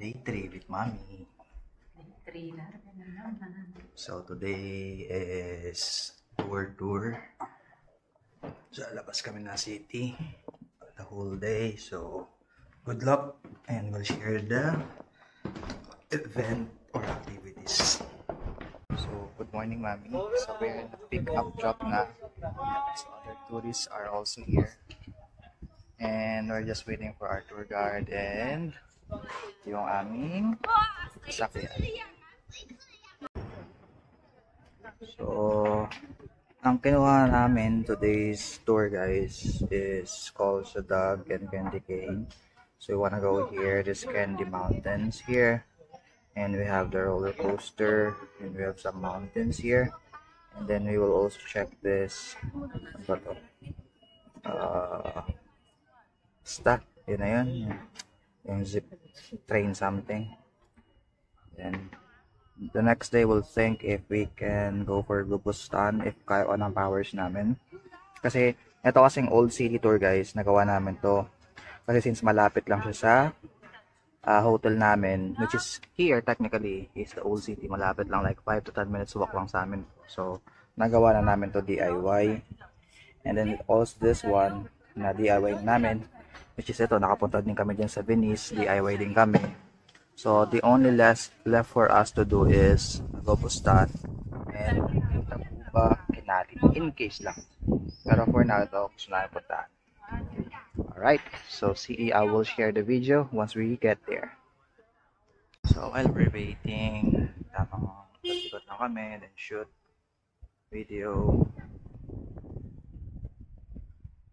Day 3 with Mommy. Day 3 na naman. So today is tour. So labas kami na city the whole day. So good luck and we'll share the event or activities. So good morning, Mommy. So we're in the pick up drop na. So other tourists are also here. And we're just waiting for our tour guide and yung aming sakyan. So, ang kinuha namin today's tour guys is called Shadag and Candy Cane. So we wanna go here, this Candy Mountains here. And we have the roller coaster and we have some mountains here. And then we will also check this stuff, yun na yun, yung zip train something. Then the next day we'll think if we can go for Lubustan if kaya ko ng powers namin, kasi ito kasing old city tour guys, nagawa namin to kasi since malapit lang siya sa hotel namin, which is here technically is the old city, malapit lang, like 5 to 10 minutes walk lang sa amin. So nagawa na namin to DIY. And then also this one na DIY namin, which is ito, nakapunta din kami dyan sa Venice, DIY din kami. So the only left for us to do is Lubustan and Taguba, Kinali, in case lang. Pero for now, ito gusto namin puntahan. Alright, so see, I will share the video once we get there. So while we're waiting, tamang ikot na kami, then shoot video.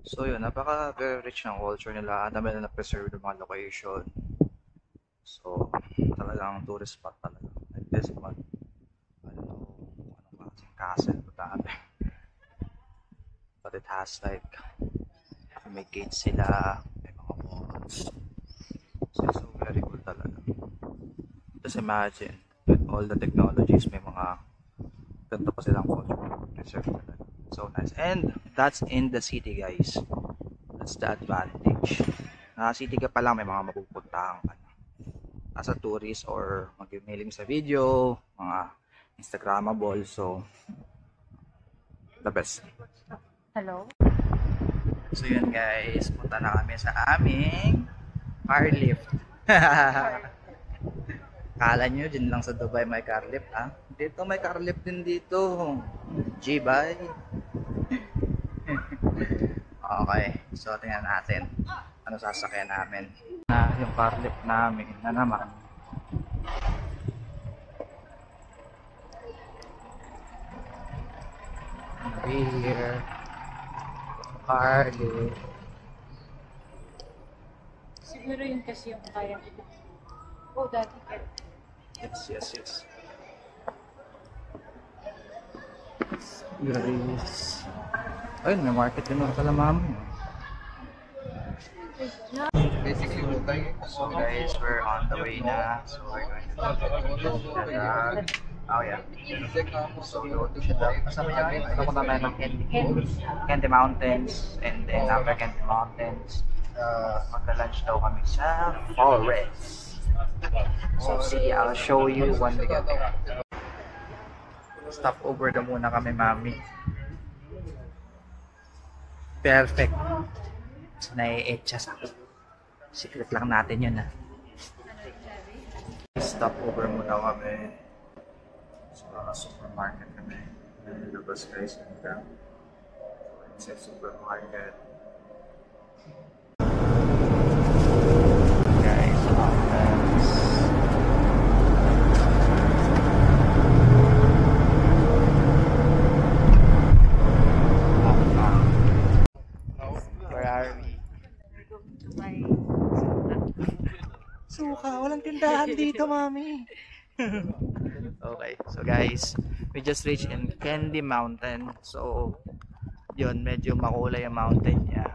So yun, napaka very rich ng culture nila. Ang dami na na-preserve ng mga location. So talagang tourist spot talaga. Like this one, I don't know anong klaseng castle ito dati. But it has like, may gates sila, may mga walls. So it's so very cool talaga. Just imagine, with all the technologies, may mga ganito pa silang culture preserve talaga. So nice. And that's in the city guys. That's the advantage. Naka-city ka pa lang, may mga mapupuntahang as a tourist or mag-emailing sa video, mga Instagrammable. So the best. Hello? So yun guys, punta na kami sa aming car lift. Kala nyo dyan lang sa Dubai may car lift, ha? Dito may car lift din dito. G-bye. Okay, so tingnan natin ano sasakyan namin. Yung car lift namin na naman. Here, car lift. Siguro yun kasi yung kaya. Oh, dati ka. Yes. Guys. Ayun, may market din mga kalamami. So guys, we're on the way na. So we're going to Shadag. Oh yeah. So we go to Shadag. Kasama niya, napunta tayo ng Candy Mountains. And then after Candy Mountains, magka-lunch daw kami sa forest. So see, I'll show you when we get there. Stop over na muna kami, Mami. Perfect. Nai-etcha sa secret lang natin yun, ha. Stop over muna kami sa supermarket kami. Nilabas guys hanggang sa supermarket. Guys, mountains. Where are we? Suka, walang tindahan dito, Mami. Okay, so guys, we just reached in Candy Mountain. So, yun, medyo makulay ang mountain niya.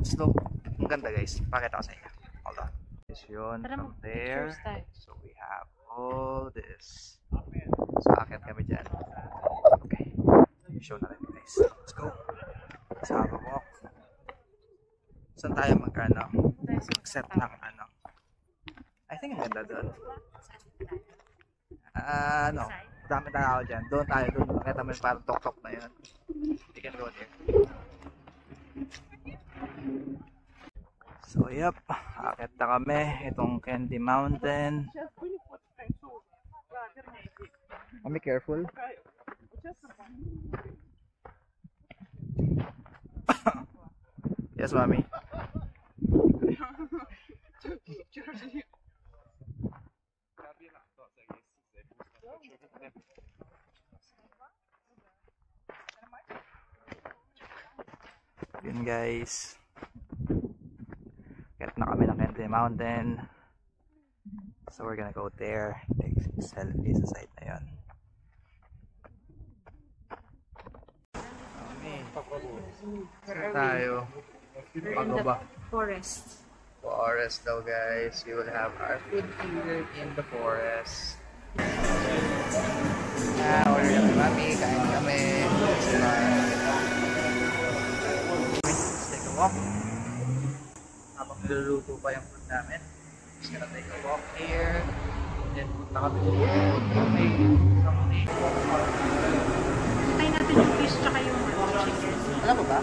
So, ang ganda guys. Pakita ko sa inyo. Hold on. This yun, from there. So, we have all this. So, akit kami dyan. Okay. Show na rin guys. Let's go. Sama walk. Saan tayo mag-ano? Set ng ano? I think maganda doon. Ano, dami tao dyan. Doon tayo, doon. Nakita mo yung parang tok-tok na yun. You can go there. So, yep. Akit na kami. Itong Candy Mountain. Be careful. Yes, mommy. Yun guys. Get na kami ng Candy Mountain. So we're gonna go there. Take selfie sa side na yun. Saan tayo? Pagaba. Forest. Forest daw guys. We will have our food here in the forest. We're yung mami. Kain kami. Let's take a walk. Habang niluluto pa yung food namin. Just gonna take a walk here. Then punta kami doon. Tayo natin yung fish tsaka yung chicken. Alam mo ba?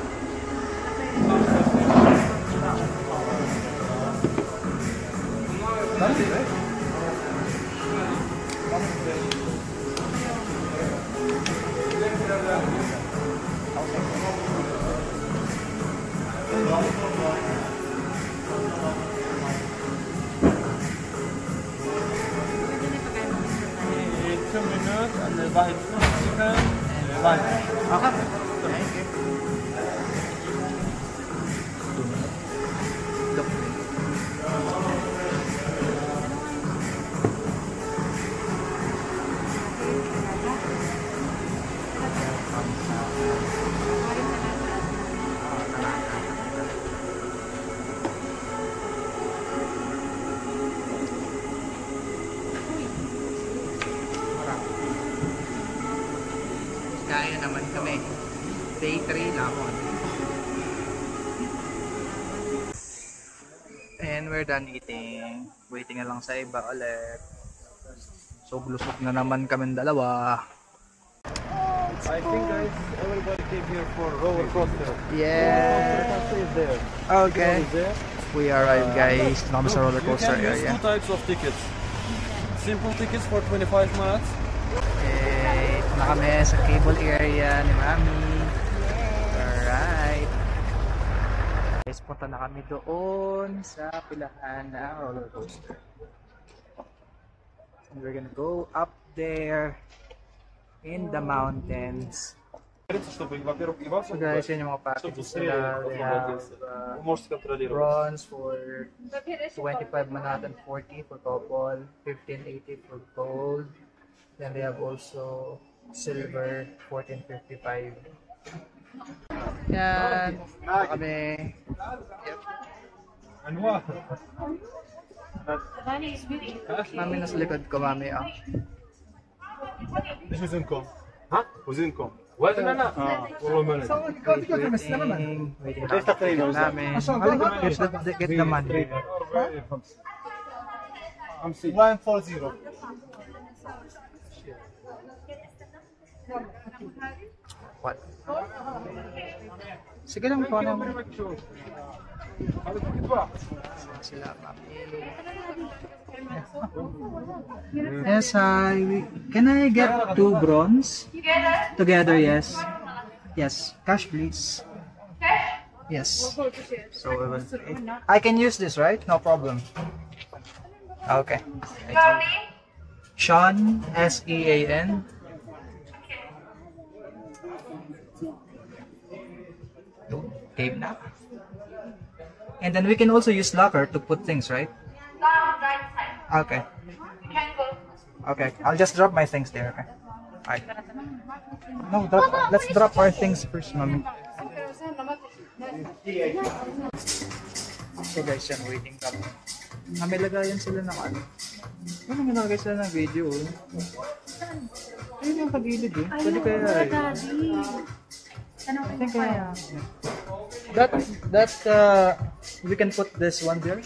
Kaya naman kami. Day 3 na ako. And we're done eating. Waiting na lang sa iba ulit. So, lusog na naman kami dalawa. I think guys, everybody came here for roller coaster. Yeah. Is there. Okay. Is there. We arrived guys. Nakami sa roller coaster You can use area. two types of tickets. Simple tickets for 25 minutes. Okay. Ito na kami sa cable area ni Mami. Alright. Guys, punta na kami doon sa pilahan ng roller coaster. And we're gonna go up there in the mountains. So guys, yun yung mga packages nila. They have bronze for 25 Manhattan, 40 for couple, 1580 for gold. Then they have also silver, 1455. Yan. Ito kami. Yep. Mami nasa likod ko, mami. Oh. ايش وزنكم؟ ها؟ وزنكم؟ وزننا والله ما ندري. Waiting namin. Get the money. 140. What? Sige lang po na. Sila, mami. Yes, hi. Can I get 2 bronze? Together, yes. Yes. Cash, please. Cash? Yes. So we will pay. I can use this, right? No problem. Okay. Sean, S-E-A-N. Tape na. And then we can also use locker to put things, right? Okay. Okay, I'll just drop my things there, okay? Alright. No, let's drop our things first, mommy. So guys, yan, waiting kami. May lagayan sila ng ano? Ano may nalagay sila ng video? Ayun yung kagilid eh. Pwede kaya eh. I think kaya. That we can put this one there.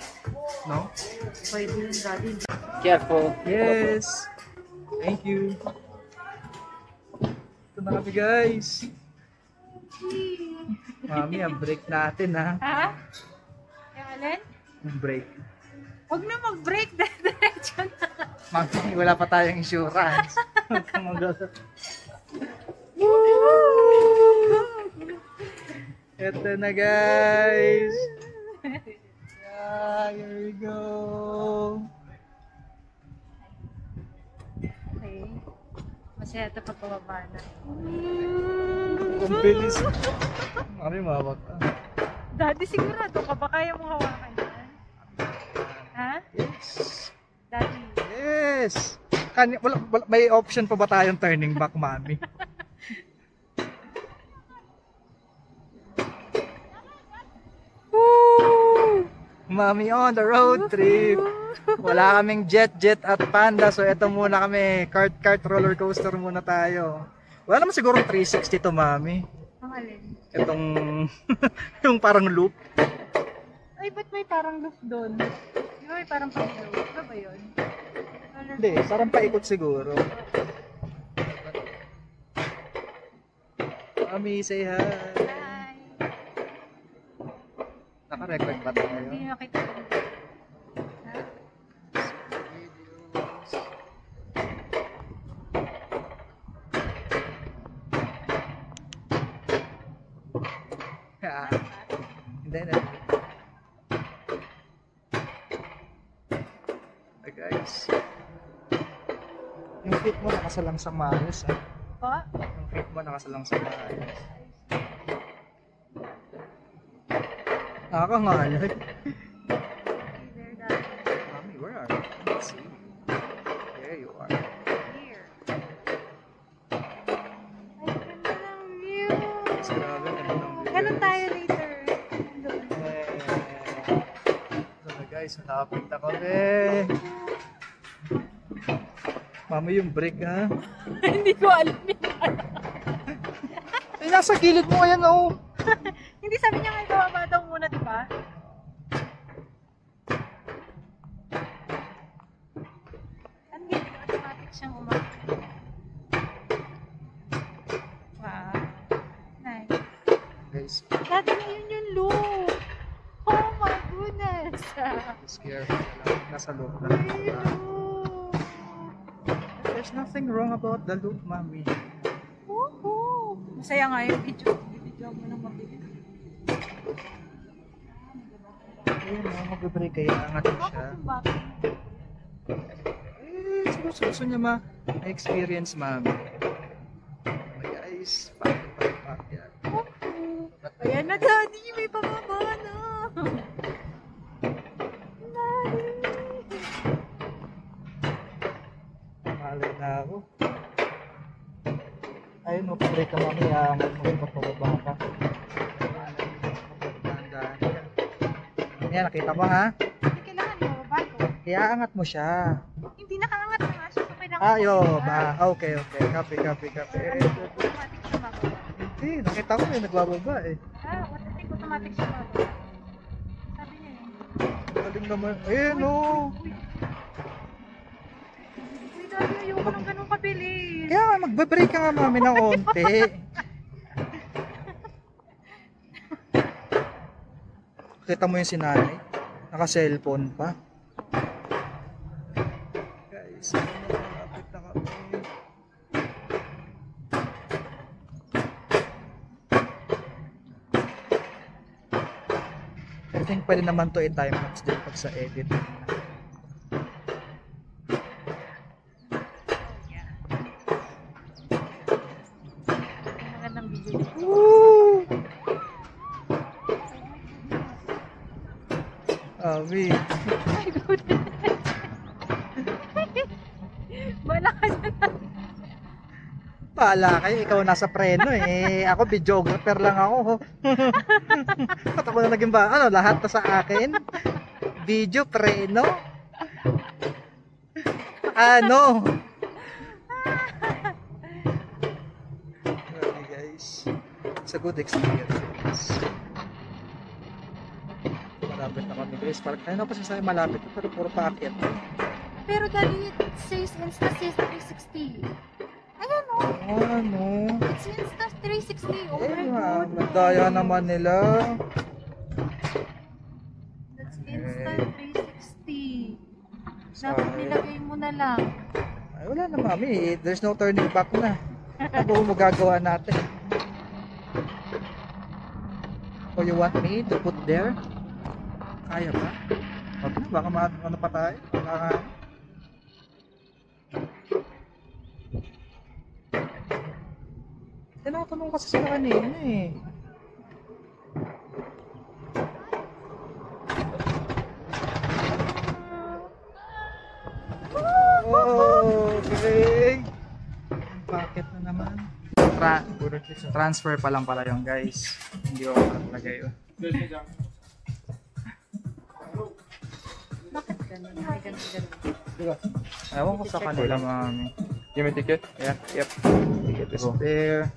no? Pwede yung daddy. Careful. Yes! Thank you! Ito na kami guys! Mami, ang break natin ha. Ha? Yung alin? Ang break. Huwag na mag-break. Diretso na. Mami, wala pa tayong insurance. Huwag kang mag- Ito na guys! Yeah, here we go! Okay. Masaya ito pag pababa na. Ang bilis! Mami, mawag ka. Daddy, sigurado ka ba kaya mo hawakan yan? Ha? Yes! Daddy. Yes! May option pa ba tayong turning back, Mami? Woo! Mami on the road trip! Wala kaming jet at panda, so eto muna kami. Kart roller coaster muna tayo. Wala naman siguro 360 to, Mami. Ang alin? Itong yung parang loop. Ay, ba't may parang loop doon? Di ba may parang pag-loop? Ano ba yun? Hindi, parang paikot siguro. Mami, say hi. Hi! Naka-record ba tayo? Hindi nyo nakita ko. Ha? Ah, hindi na. Hey guys. Yung feet mo nakasalang sa maayos ah. Pa? Yung feet mo nakasalang sa maayos. Nakakangalay. Hey there, Daddy. Mami, where are you? Let's see. There you are. Here. Ay, ganda ng view. Mas grabe, ganda ng view, Ganun guys. tayo later. Doon. So guys, malapit na kami. Mami, yung break ha. Hindi ko alam yun. Ay, nasa gilid mo ayan oh. Hindi sabi niya nga bababa daw muna, di ba? Ang gilid, automatic siyang umakit. Wow. Nice. Guys, Dati na yun yung loop. Oh my goodness. scare lang. Nasa loob na. Ay, loop. There's nothing wrong about the loop, Mami. Woohoo. Masaya nga yung video. Video mo ng mabilis. Ayun oh, mag-break kaya angat mo siya. Bakit yung bakit? Eh, siguro gusto niya ma-experience, Mami. Oh, guys, pak yan. Ayan na, Daddy. May pababa na. Daddy. Malay na ako. Ayun, mag-break ka, Mami. Angat mo siya pagpababa ka. Dahan-dahan yan. Ayan, nakita mo ha? Hindi kailangan bababa ko. Kaya angat mo siya. Hindi nakaangat na nga siya. So kailangan Ayo, ko ba? Okay. Copy. automatic siya bababa. Hindi, nakita ko yung nagbababa eh. What I think automatic siya bababa. Sabi niya eh. Galing naman. Ayun oh. Uy, Daddy, ayoko ng ganun kabilis. Kaya nga, magbe-break ka nga, Mami, ng onte. Kita mo yung sinanay? Naka-cellphone pa. Guys, malapit na kami. I think pwede naman to i-time-lapse din pag sa edit. Ang magandang video. Woo! Abi. My goodness. Malakas na. Bahala kayo, ikaw nasa preno eh. Ako videographer lang ako. At ako na naging ba? Ano, lahat na sa akin? Video, preno? Ano? Okay guys. It's a good experience. malapit na kami guys. Parang ayun pa siya malapit pero puro paakyat. Pero dali, it says Insta says 360. Ayan o. Ano? It's Insta 360. Oh my Eh, God. nagdaya naman nila. That's Insta 360. Sayang. Dapat nilagay mo na lang. Ay, wala na mami. There's no turning back na. Ano ba magagawa natin? Oh, you want me to put there? Kaya ba? Okay na, baka ano pa tayo? Baka... Tinatanong kasi sila kanina eh. Oh, okay. Bakit na naman? Transfer pa lang pala yung guys. Hindi ko talaga yun. Bakit ganun? May ganun. Ewan ko sa kanila mami. Give me ticket. Yeah, yep. Ticket is Go. there.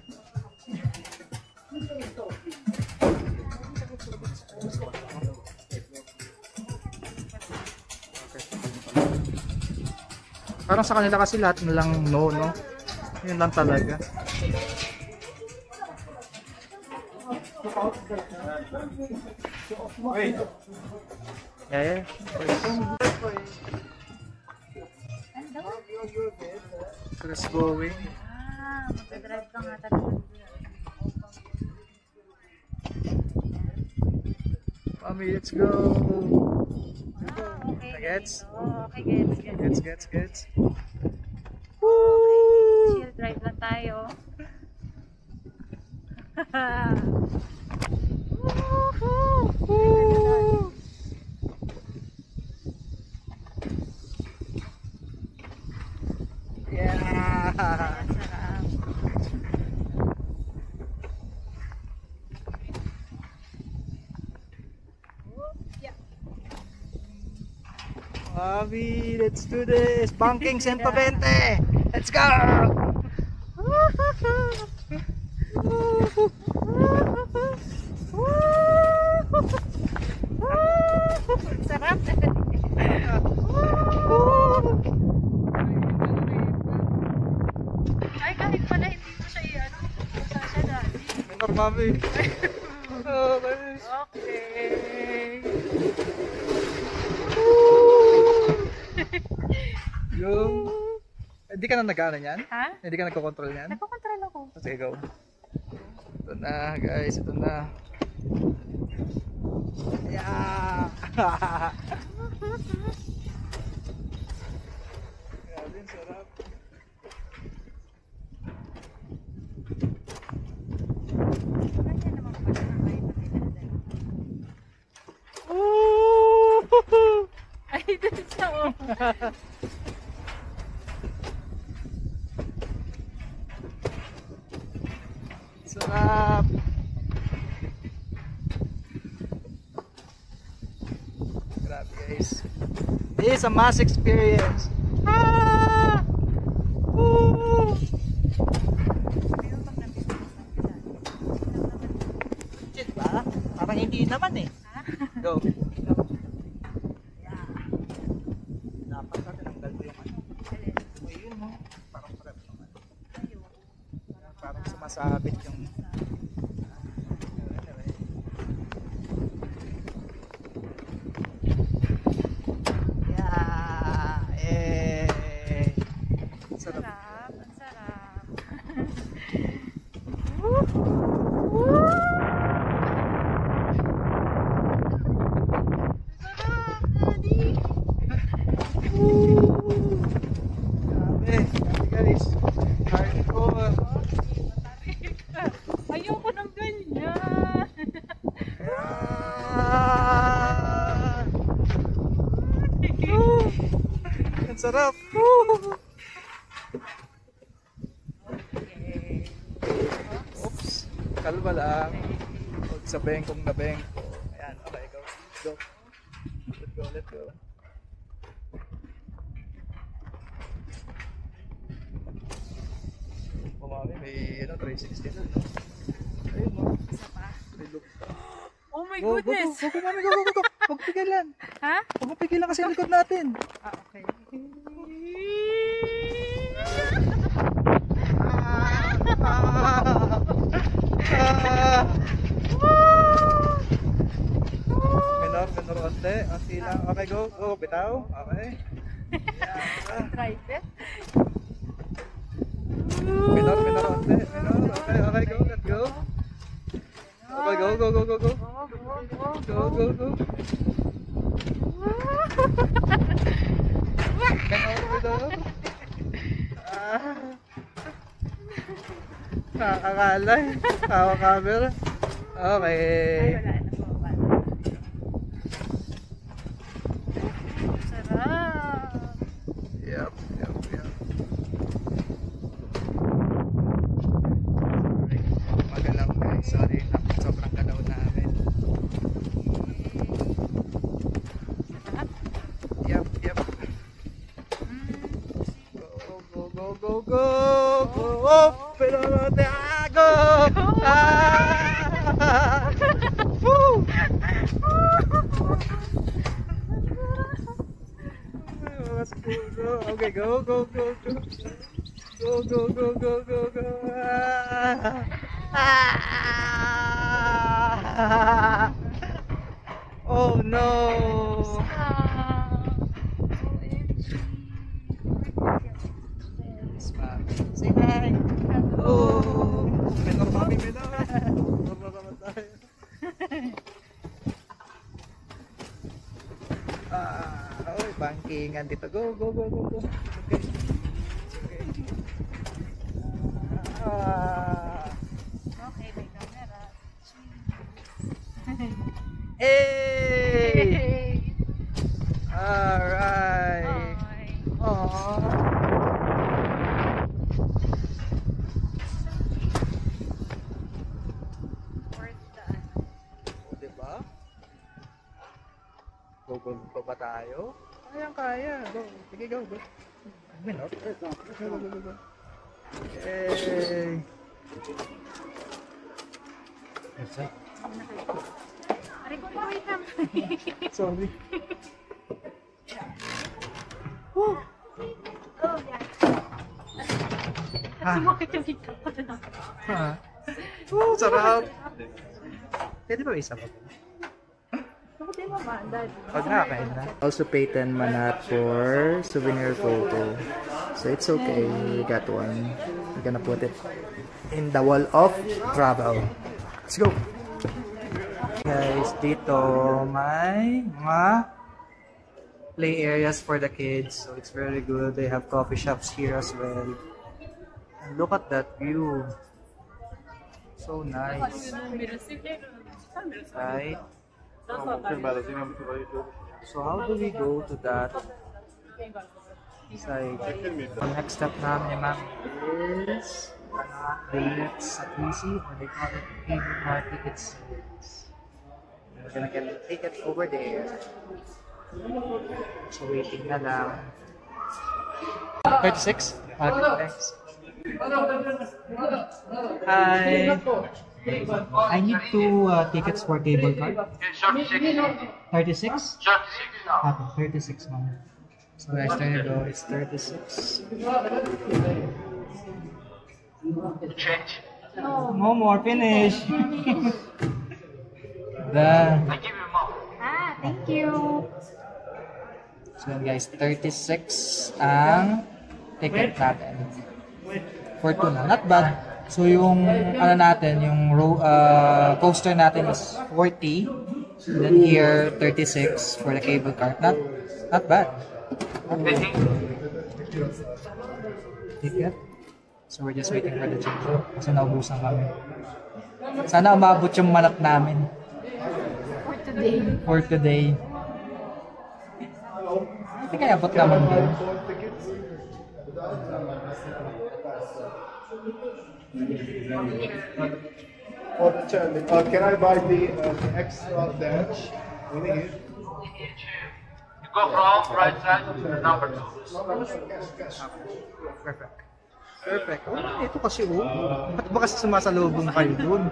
Parang sa kanila kasi lahat na lang no, no? Yun lang talaga. Yeah, yeah. So let's go away. Magdadrive ka nga talaga. Mami, let's go. Okay. Gets? Okay, gets. Gets. Chill drive lang tayo. Yeah. Sarap. Mami, let's do this. Banking 120. Let's go. Sarap. Ay, kahit pala hindi mo siya i-ano. Saan siya dati? Menor, mami. Okay. Okay. Yung... Hindi ka na nag-ano yan? Ha? Hindi ka nagko-control yan? Nagpakontrol ako. Sige, go. Ito na, guys. Ito na. Yeah! Grabe, sarap. Ganyan naman pala na kayo na pinadala. Ay, dun sa Sarap! Grabe, guys. This is a mass experience. Ah! Woo! Shit ba? Parang hindi naman eh. Go. Yeah. Dapat natin tanggal ko yung ano. Ayun mo. Parang prep naman. Parang sumasabit yung... Yeah. Eh. Sarap. sarap. Ang sarap. Sarap, Daddy. Grabe. Grabe, guys. Hardcore. Ayoko ng ganyan. Ah! Woo! Ang sarap. Woo! Oops. Kalma lang. Huwag sa bengkong na bengko. Ayan, okay, go. Go. Let's go. Oh, mami, may 360 na. Ayun, no? Isa pa. May look. Oh my Go, goodness. Go, mami, go. Huwag pigilan. Ha? Huwag mo pigilan kasi yung likod natin. Ah, okay. Minor onte. Onti lang. Okay, go. Go, bitaw. Okay. Try it. Minor onte. Minor. Okay, okay, go. Let's go. Okay, go. Go. Minor. Nakakalay. Hawa camera. Okay. Wala na po. Sarap. Yep. Magalaw guys. Sorry na. Sobrang galaw namin. Yep. Go. Open on the go. Woo! Okay, go. Go. Oh no. Say hi. Oh. Menor kami, menor. Menor naman tayo. Oy, bankingan dito. Go. Okay. Okay, may camera. Hey! Alright. Aww. Diba? Go pa tayo? Kaya. Go. Sige, go. Minor. Go. Hey! Aray ko, wait lang. Sorry. Oh, yeah. Sumakit yung hita ko na. Sarap. Pwede ba isa pa? Bakit yung mama, Dad? Pag nakakain na. Also pay 10 manat for souvenir photo. So it's okay. We got one. We're gonna put it in the wall of travel. Let's go! Guys, dito may mga play areas for the kids. So it's very good. They have coffee shops here as well. And look at that view. So nice. Right? So how do we go to that side? The next step namin ma'am is the units at easy, or they call it cable car ticket sales. We're gonna get the ticket over there. So waiting na lang. 36? Okay, thanks. Hi. I need two tickets for cable car. 36? Okay, 36 ma'am. So guys, there you go. It's 36. Change. No more, finish. Done. I give you more. Ah, thank you. So yun guys, 36 ang ticket natin. For 2 na. Not bad. So yung ano natin, yung coaster natin is 40. Then here, 36 for the cable car. Not bad. Ticket. So we're just waiting for the change. Kasi naubusan kami. Sana umabot yung manat namin. For today. Hindi kaya abot naman din. For the chairman, can I buy the extra dash? We need. You go from right side to number 2. Perfect. Oh, ito kasi oh. Ba't ba kasi sumasalubong kayo dun?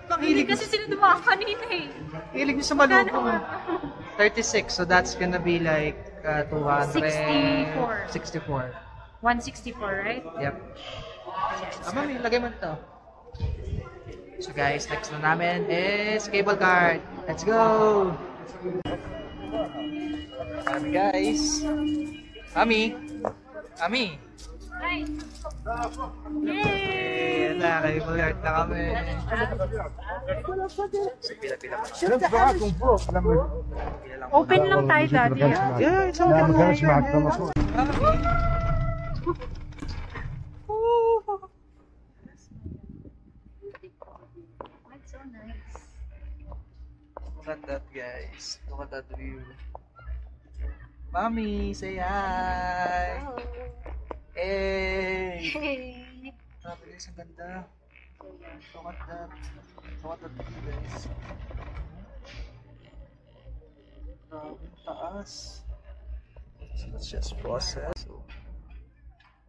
Bakit Hindi kasi sila dumaan kanina eh. Hilig niyo sa malubong. 36, so that's gonna be like 64. 64. 164, right? Yep. Mami, lagay mo to. So guys, next na namin is cable card. Let's go! Mami guys. Mami. Mami. Hi! Eh, na, cable card na kami. So, pila-pila pa. Open lang tayo, Daddy. Yeah, it's okay. Mami. That's so nice. Look at that, guys. Look at that view. Mommy, say hi. Hey. Hey! Grabe guys, ang ganda. Look at that. Look at that view, guys. Grabe, taas. So let's just process. So,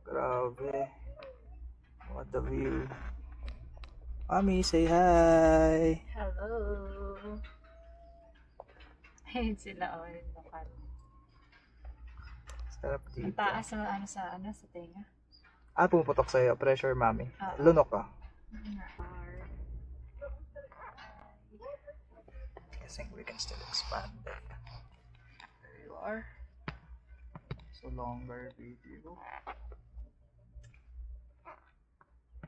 grabe. Look at the view. Mommy, say hi. Hello! Ayun sila, oh, yung lokal. Sarap Ang dito. taas sa sa tenga. Ah, pumuputok sa'yo. Pressure, mami. Ah. Lunok ka. I think we can still expand it. There you are. So longer video.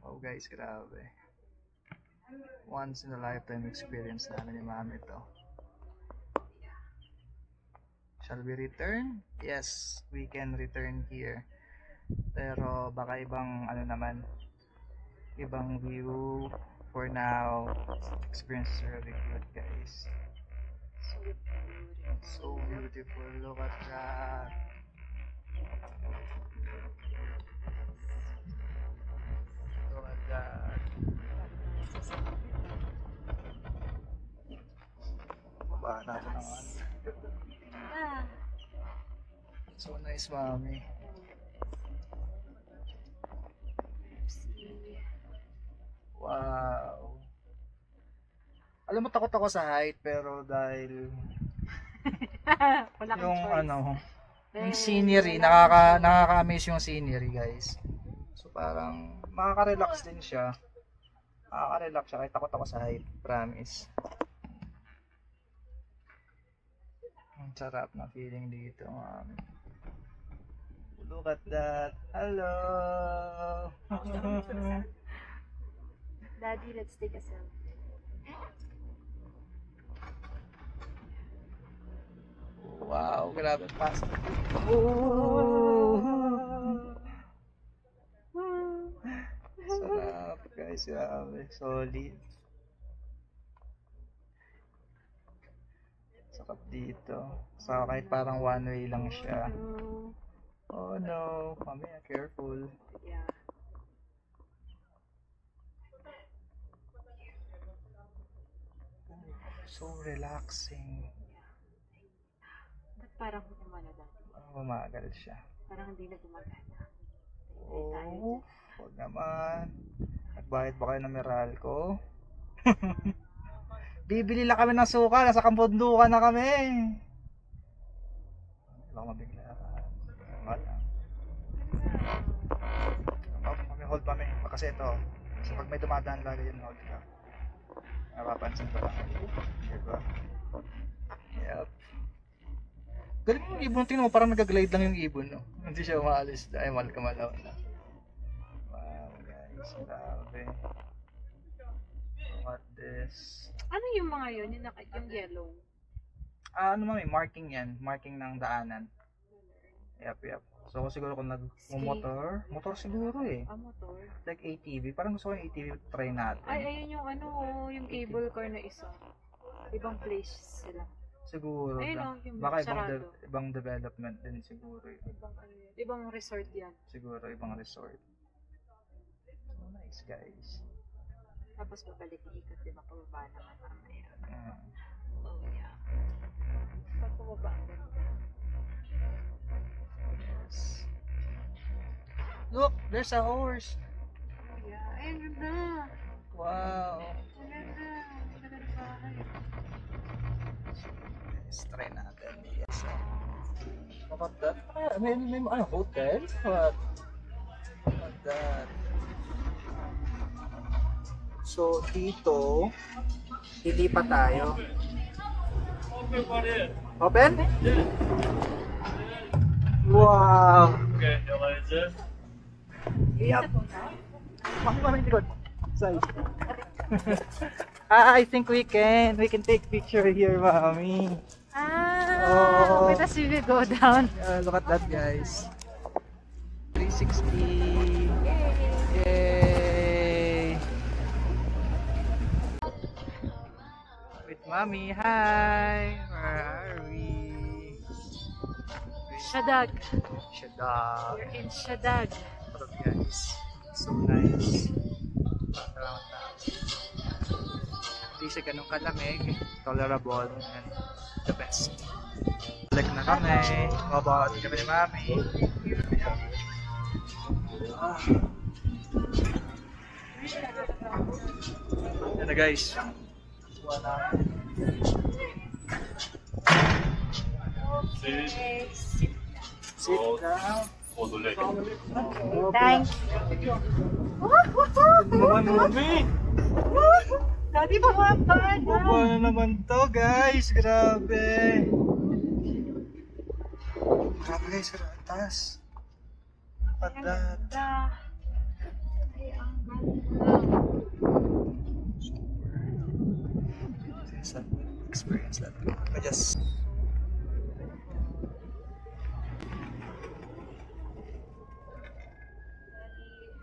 Oh guys, grabe. Once in a lifetime experience namin ni mami to. Shall we return? Yes, we can return here. Pero baka ibang ano naman, ibang view. For now, experience is really good, guys. So beautiful. Look at that. Look at that. Baba natin ang ano. Ah, So nice, mami. Wow. Alam mo, takot ako sa height, pero dahil wala kang yung choice. ano, yung Eh, scenery, wala nakaka-amaze yung scenery, guys. So parang makaka-relax din siya. Nakaka-relax siya kahit takot ako sa height, promise. Ang sarap na feeling dito, mami. Look at that. Hello. Daddy, let's take a selfie. Wow, grabe pasta. Oh. Sarap, guys, grabe. Solid. Sarap dito. So, kahit parang one way lang siya. Oh no, mamaya, careful. Yeah. So relaxing. Ba't parang umano, Daddy? Bumagal siya. Parang hindi na gumagana. Oh, huwag naman. Nagbayad ba kayo ng Meralco? Bibili lang kami ng suka, nasa Kambundukan na kami. Wala mabigla. Wala. Kami hold kami. Kasi ito, so pag may dumadaan lagi yun, hold ka. Napapansin ko lang. Diba? Yep. Galing yung ibon, tingnan mo, parang nag-glide lang yung ibon, no? Hindi siya umaalis. Ay, mahal ka malaw na. Wow, guys, grabe. Look at this. Ano yung mga yun? Yung yellow? Ah, ano mami, marking yan. Marking ng daanan. Yep. So, siguro kung nag-motor, motor siguro eh. Motor. Like ATV. Parang gusto ko yung ATV try natin. Ay, ayun yung yung cable car na isa. Ibang place sila. Siguro. Ayun lang. oh, yung Baka sarado. ibang development din siguro. Ibang resort yan. Siguro ibang resort. So, nice guys. Tapos babalik ikot, di ba? Pababa naman mamaya. Mm. Oh, yeah. Pag pababa, ang ganda. Yes. Look, there's a horse. Oh, yeah. Ay, ang ganda. Wow. Ang ganda. Let's try natin. Yes. How about that? May hotel? What? How about that? So, dito, hindi pa tayo. Open? Wow! Yep. Mami, likod. Size. I think we can take picture here, Mami. Oh. Wait, as we go down. Look at that, guys. 360. Yay! With Mommy, hi! Where are we? Shadag. Shadag. We're in Shadag. Look, guys. So nice. Salamat na. Hindi siya ganun kalamig. Tolerable. And the best. Balik na kami. Mabawat kami ni Mami. Yan na, guys. Sit down. Thanks. Naman, Mami. Daddy, bumaba na. Baba na naman to, guys. Grabe. Grabe, guys. Sa atas. Look at that. Ay, ang ganda. It's an experience that I just...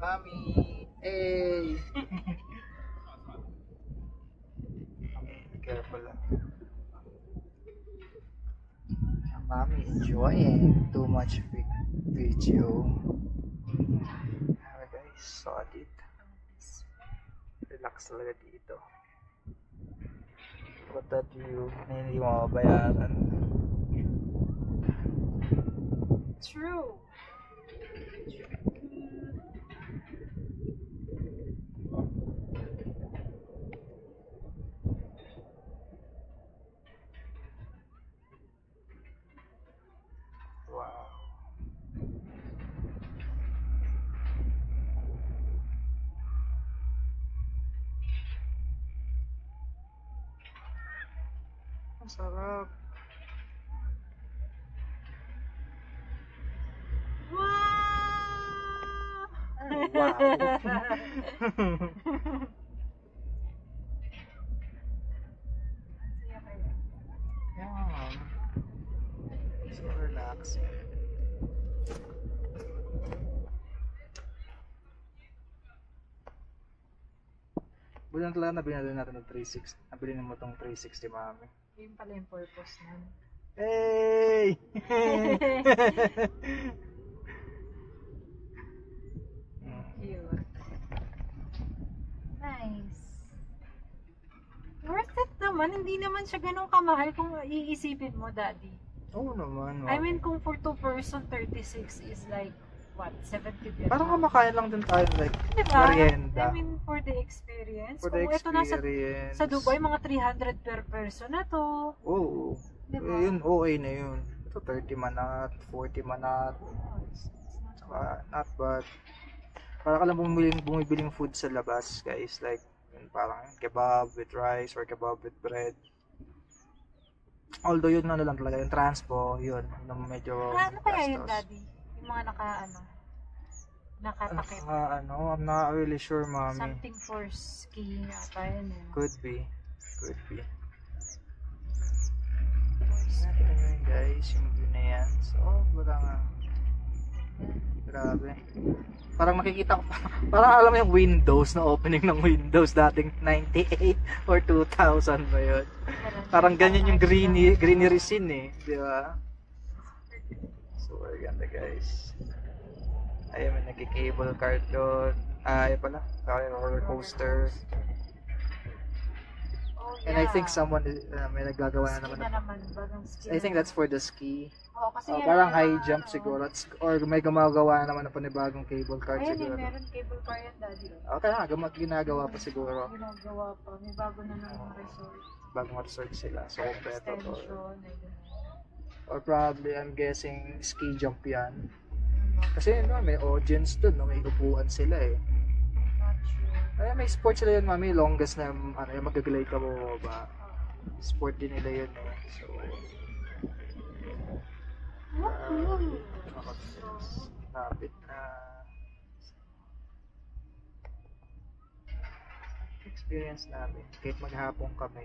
Mommy! Hey! Be careful lang. Mommy enjoying too much video. Alright guys, solid. Relax talaga dito. Look at that view na hindi mababayaran. True. Wow. Ang sarap. Yeah. So relaxing. Bulan talaga nabili natin ng 360. Nabili mo tong 360, Mami. Yun pala yung purpose nun. Hey! Cute. Nice. Worth it naman. Hindi naman siya ganun kamahal kung iisipin mo, Daddy. Oo naman. I mean, kung for 2 person, 36 is like, what, 70 pesos? parang kumakain lang din tayo like Diba? merienda. I mean, for the experience. For the Kung ito nasa experience. sa Dubai, mga 300 per person na to. Oo. Diba? Yun, okay na yun. Ito 30 manat, 40 manat. Saka, not bad. Parang ka lang bumibiling food sa labas, guys. Like, yun, parang kebab with rice or kebab with bread. Although yun ano lang talaga, yung transpo, yun, yung medyo Ano kaya yun, gastos. Daddy? Yung mga nakatakip. I'm not really sure, Mommy. Something for skiing ata yun eh. Could be. Could be. For skiing. Nakita nyo yun, guys, yung view na yan. So, baka nga. Grabe. Parang nakikita ko, parang alam mo yung Windows, na opening ng Windows dating 98 or 2000 ba yun? Parang ganyan yung greenery scene eh, di ba? So, ganda guys. Ayun, may nagki-cable car doon. Ayun pala, roller coaster. Oh, And I yeah. think someone may naggagawa na Ski naman. na naman. Bagang ski I think na that's for the ski. Oo, kasi yan Parang yung high mga jump ano. siguro. Or may gumagawa naman ng panibagong cable car Ayun, siguro. meron cable car yan, Daddy. Okay na, ginagawa pa siguro. Ginagawa pa. May bago na ng resort. bago mag-search sila. So, kompleto to. Extension, ay ganun. Or probably, I'm guessing, ski jump yan. Kasi no, may audience dun, no? May upuan sila eh. Not sure. Ay, may sport sila yun, mami. Longest na yung, ano, yung mag-glide ka ba? Sport din nila yun eh. So, lapit na experience namin. Kahit maghapon kami,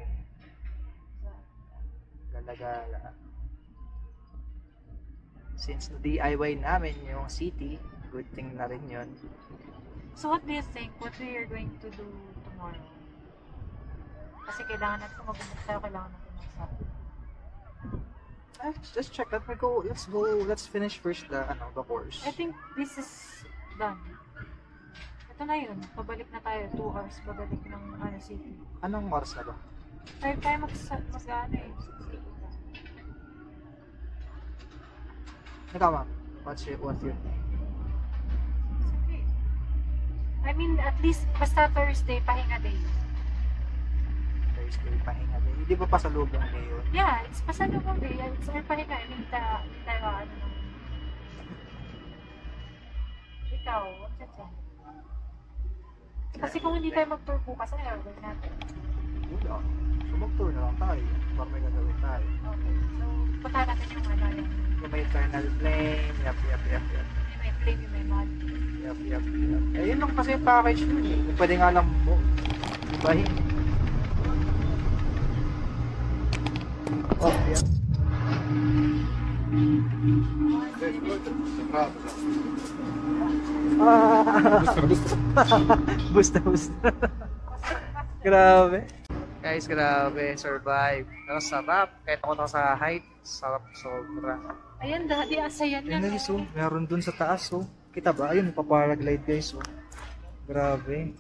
gala-gala. Since na-DIY namin yung city, good thing na rin yun. So what do you think? What we are going to do tomorrow? Kasi kailangan natin mag-book tayo, kailangan natin mag-stop. Let's check that. Let's finish first the course. I think this is done. Ito na yun. Pabalik na tayo. 2 hours pabalik ng city. Anong oras na ba? Tayo mag-ano eh. Ikaw, ma'am. What's your I mean, at least, basta Thursday, pahinga day. Thursday pahinga day? Hindi ba pasalubong day yun? Yeah, it's pasalubong day. It's our pahinga. I mean, tayo ano naman. Ikaw, what's it say? Kasi kung hindi tayo mag-tour bukas, ano gagawin natin? Wala. So mag-tour na lang tayo. Baka may gagawin tayo. Okay, so, puntahan natin yung ano yung Yung may eternal flame. Yup. yung may flame, yung may mud. Yup. Eh, yun lang kasi yung package nun eh. Pwede nga lang mo. Ibahin. Oh, yeah. Busta. Grabe. Guys, grabe. Survive. Pero sarap. Kahit ako na sa height, sarap sobra. Ayan, dati asayan Ayun yan. guys, oh. Meron dun sa taas, oh. Kita ba? Ayun, paparaglide guys, oh. Grabe.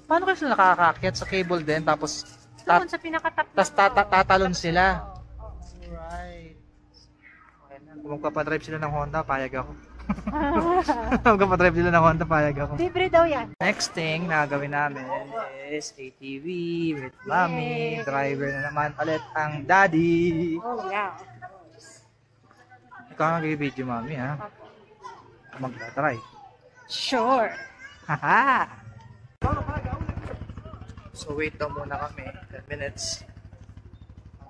Paano kasi nakakakyat sa cable din, tapos Doon sa pinakatap tas tatalon sila? Alright. Okay na. Kung magpapadrive sila ng Honda, payag ako. Kung magpapadrive sila ng Honda, payag ako. Libre daw yan. Next thing na gawin namin is ATV with mommy. Driver na naman ulit ang daddy. Oh, yeah. Ikaw ang nag-video, mami, ha? Magta-try. Sure. Haha! So, wait daw muna kami. 10 minutes.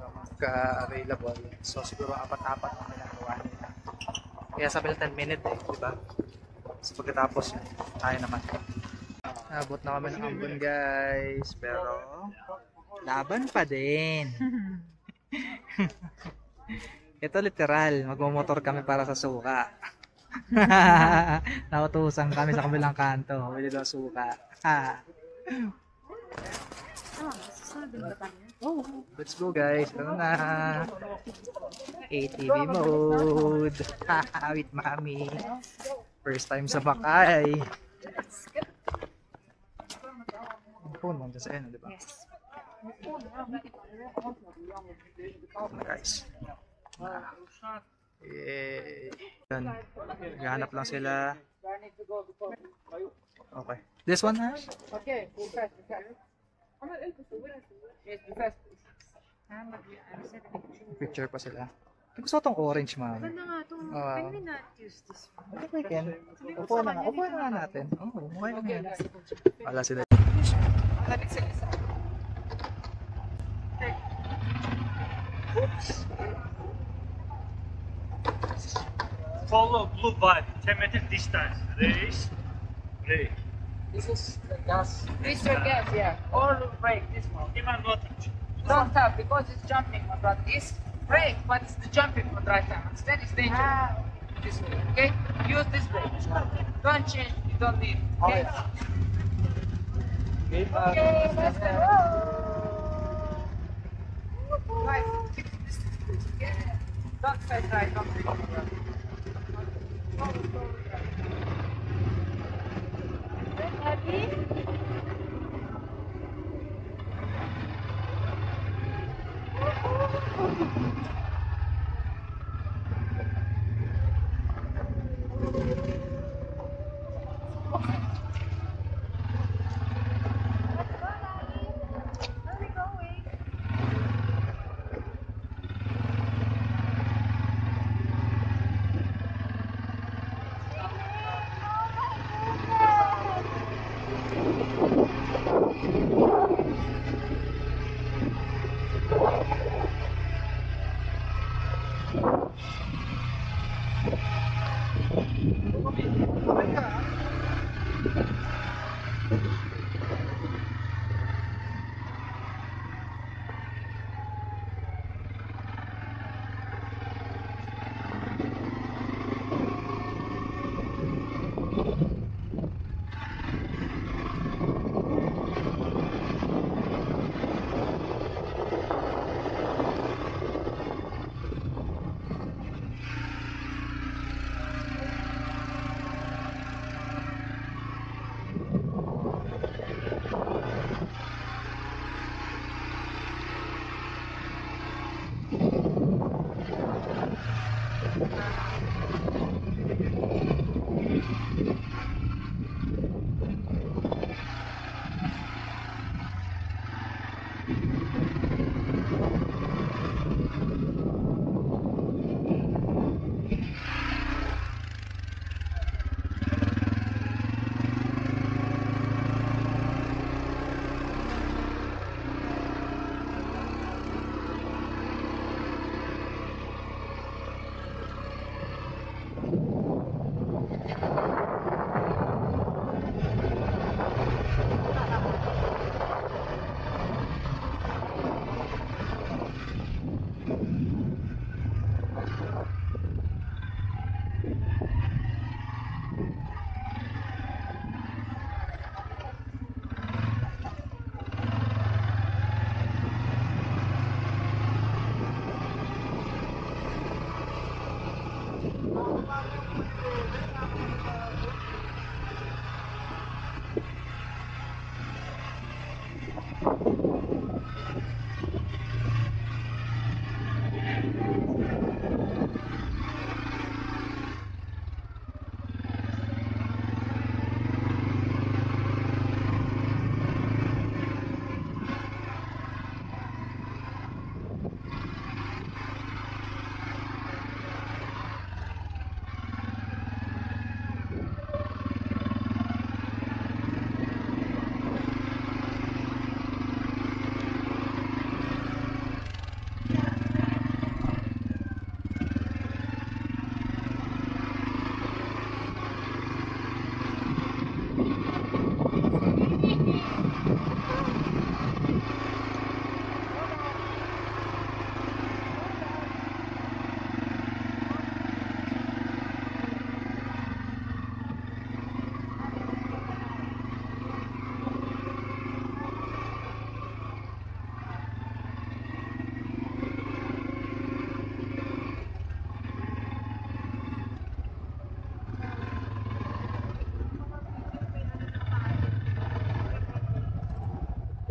Magka-available. So, siguro apat-apat na ginagawa nila. Kaya sabi na 10 minutes eh, di ba? So, pagkatapos yun, tayo naman. Nabot na kami ng Ambon, guys. Pero, laban pa din. Ito literal, magmumotor kami para sa suka. Nautusan kami sa kabilang kanto. Bili daw suka. Let's go guys. Ano na? ATV mode. With mommy. First time sa Bakay. Ang phone mo sa ano, di ba? Yes. Ano guys? Yan. Naghahanap lang sila. Okay. This one, ha? Picture pa sila. Gusto ko tong orange, ma'am. Ganda nga itong, Ah. can we not use this one? Okay, Ken. Upo na nga natin. Oo, mukha lang yan. Wala sila. Follow blue body, 10 meter distance. Race. Brake. This is the gas. This your gas, yeah. Or brake, this one. Iman nothing. Don't stop because it's jumping, my brother. It's brake, but it's the jumping for drive time. Instead, it's dangerous. This way, okay? Use this brake. Don't change, you don't need. Okay? Okay, let's go. Guys, keep the distance, please, okay? Don't try, don't brake, my brother. Slowly, Happy?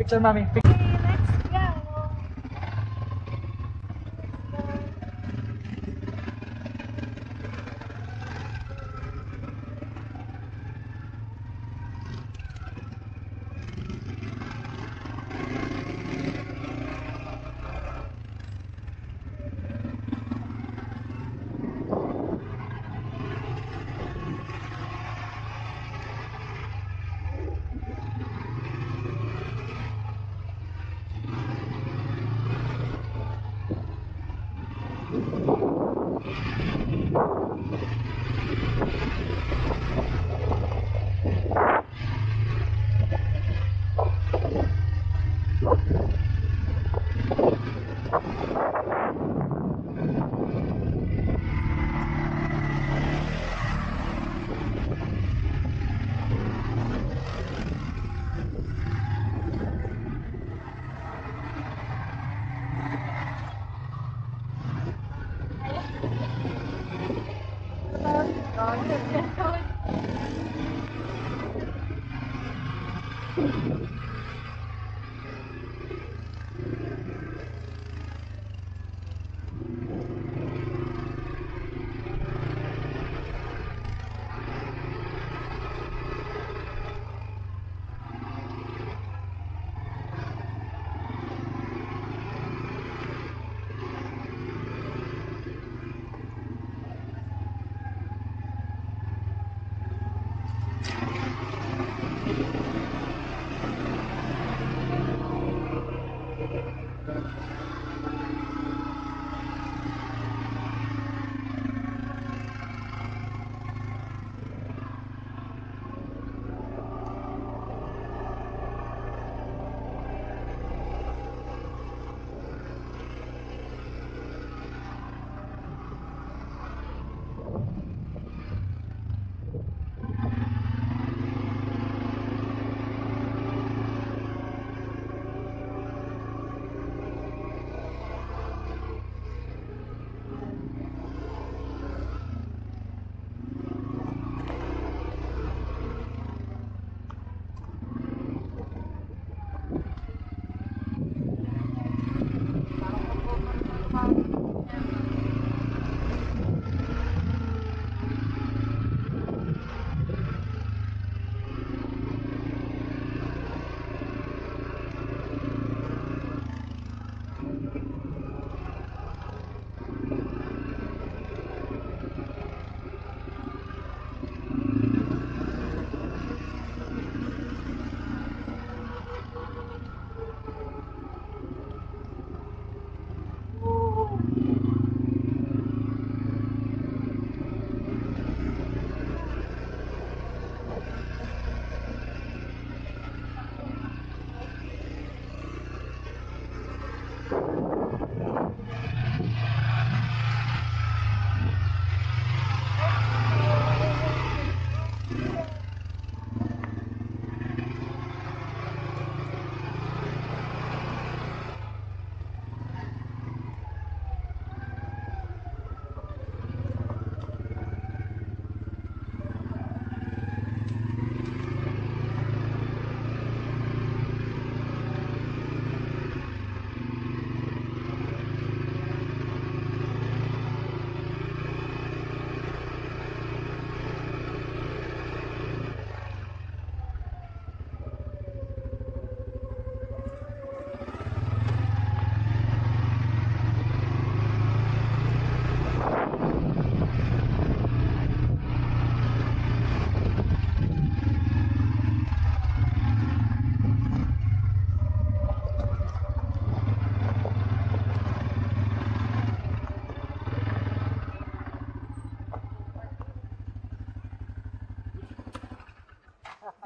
Picture, mami.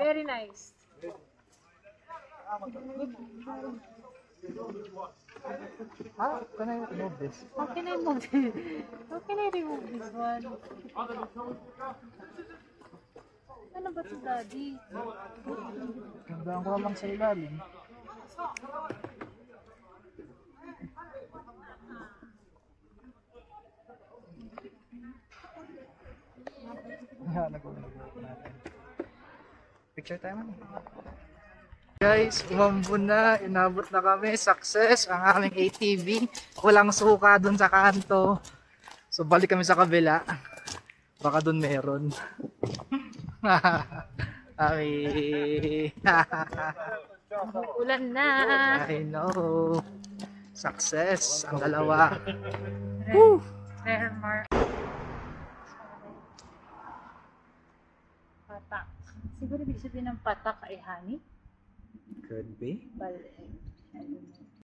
Very nice. How can I remove this? How can I move this? How can I remove this one? Ano ba ito, Daddy? Gandaan ko lang sa ilalim. Natin. Picture tayo man. Guys, umambon na. Inabot na kami. Success ang aming ATV. Walang suka dun sa kanto. So balik kami sa kabila. Baka dun meron. Ay. Ulan na. I know. Success ang dalawa. Rare mark. Patak. Siguro ibig sabihin ng patak ay honey? Could be. Bal, I don't know.